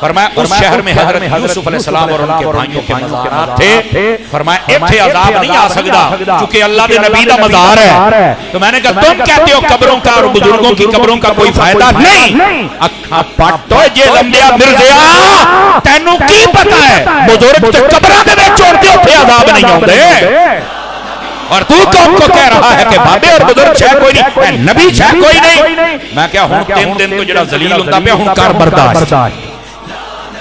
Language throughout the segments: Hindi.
फरमाया उस शहर में हजरत यूसुफ अलैहिस्सलाम और उनके भाइयों के मज़ारात थे। फरमाया इत्थे अज़ाब नहीं आ सकदा क्योंकि अल्लाह के नबी दा मज़ार है। तो मैंने कहा तुम कहते हो कब्रों का और बुजुर्गों की कब्रों का कोई फायदा नहीं। अखा पट्टो जे लंबिया मिर्जिया तैनू की पता है बुजुर्ग ते कब्रां दे विच होंदे उत्थे अज़ाब नहीं आउंदे और तू कौन को कह रहा है कि बाबे और बुजुर्ग छह कोई नहीं, नबी छह कोई नहीं। मैं क्या हूं 3 दिन तो जड़ा जलील होता पे हूं कर बर्दाश्त।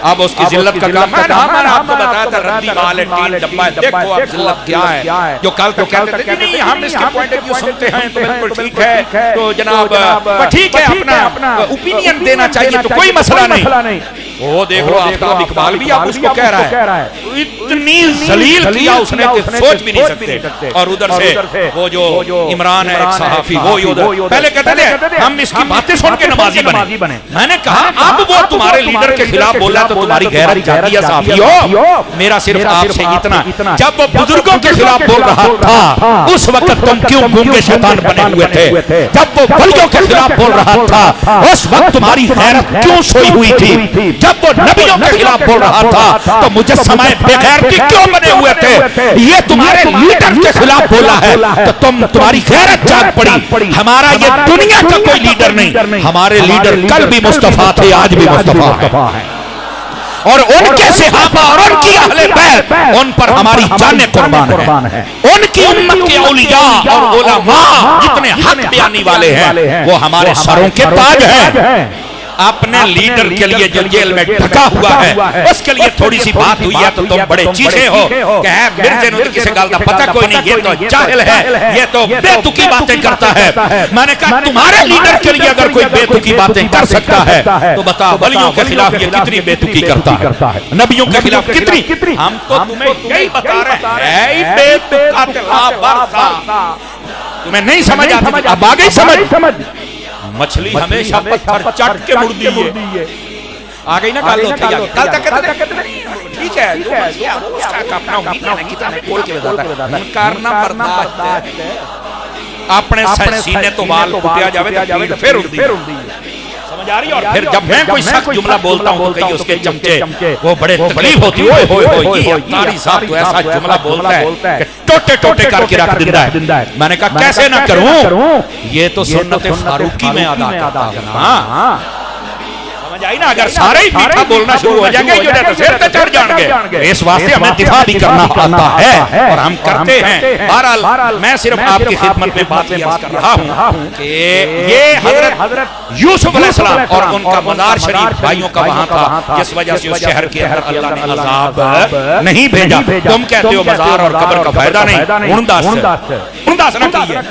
अब उसकी जिल्लत का काम है। मैंने आपको बताया था रद्दी वाले 3 डब्बा देखो अब जिल्लत क्या है। जो कल तो कहते थे नहीं हम इसके पॉइंट ऑफ व्यू सुनते हैं तो बिल्कुल ठीक है, तो जनाब ठीक है अपना ओपिनियन देना चाहिए तो कोई मसला नहीं। वो देख लो आफ्ताब इकबाल भी आप उसको कह रहा है इतनी जलील किया उसने कि सोच भी नहीं सकते। और उधर से वो जो इमरान है एक सहाफी वो पहले कहते थे हम इसकी बातें सुन के नमाजी बने। मैंने कहा अब वो तुम्हारे लीडर के खिलाफ बोला तो तुम्हारी गैरत जागी या साफी हो। मेरा सिर्फ आपसे इतना जब वो बुजुर्गों के खिलाफ बोल रहा था उस वक्त तुम क्यों गूंगे शैतान बने हुए थे? जब वो वलियों के खिलाफ बोल रहा था उस वक्त तुम्हारी गैरत क्यों सोई हुई थी? जब वो नबियों के खिलाफ बोल रहा था तो मुजस्समा बेगैरती क्यों बने हुए थे? ये तुम्हारे लीडर के खिलाफ बोला है तो तुम्हारी गैरत जाग पड़ी। हमारा ये दुनिया का कोई लीडर नहीं, हमारे लीडर कल भी मुस्तफा थे आज भी मुस्तफा है और उनके सहाबा और उनकी अहले बैत उन पर हमारी जानें कुर्बान है। उनकी उम्मत के औलिया और उलमा जितने हक बयानी वाले हैं वो हमारे सरों के ताज हैं। अपने लीडर के लिए जो जेल में ढका हुआ है उसके लिए थोड़ी सी बात हुई है तो तुम बड़े चीखे हो कि मिर्जे ने किसी गल का पता कोई नहीं, ये तो जाहिल है, ये तो बेतुकी बातें करता है। मैंने कहा तुम्हारे लीडर के लिए अगर कोई बेतुकी बातें कर सकता है तो बता वलियों के खिलाफ ये कितनी बेतुकी करता है, नबियों के खिलाफ कितनी। हम तो तुम्हें यही बता रहे हैं बेतुका तुम्हें नहीं समझ आती, अब आ गई समझ। मछली हमेशा पत्थर चट के मुड़ती है। आ गई ना कल कल तक ठीक है उसका अपना ओपिनियन है कितना खोल के बताता है करना बर्दाश्त है। अपने सीने तो वाल कुटिया जावे तो फिर उड़ती है, समझ आ रही है। और फिर जब मैं कोई सख्त जुमला बोलता हूं तो कहीं उसके चमचे वो बड़े तकलीफ होती है। ओए तारी साहब तो ऐसा जुमला बोलता है कि टोटे टोटे करके रख देता है। मैंने कहा कैसे ना करूं, ये तो सुन्नत फारूकी में अदा करता है। समझ आई ना। अगर सारे ही मीठा बोलना शुरू हो जाएंगे ये तो सिर पे चढ़ जाएंगे। इस वास्ते हमें दिफा भी करना आता है और हम करते हैं। बहरहाल मैं सिर्फ आपकी खिदमत में बात कर रहा हूं कि ये हजरत यूसुफ अलैहिस्सलाम और उनका मज़ार शरीफ भाइयों का वहां था जिस वजह से उस शहर के अंदर अल्लाह ने अज़ाब नहीं भेजा। तुम कहते हो मज़ार और कब्र का फायदा नहीं, उनदास ना कीजिए।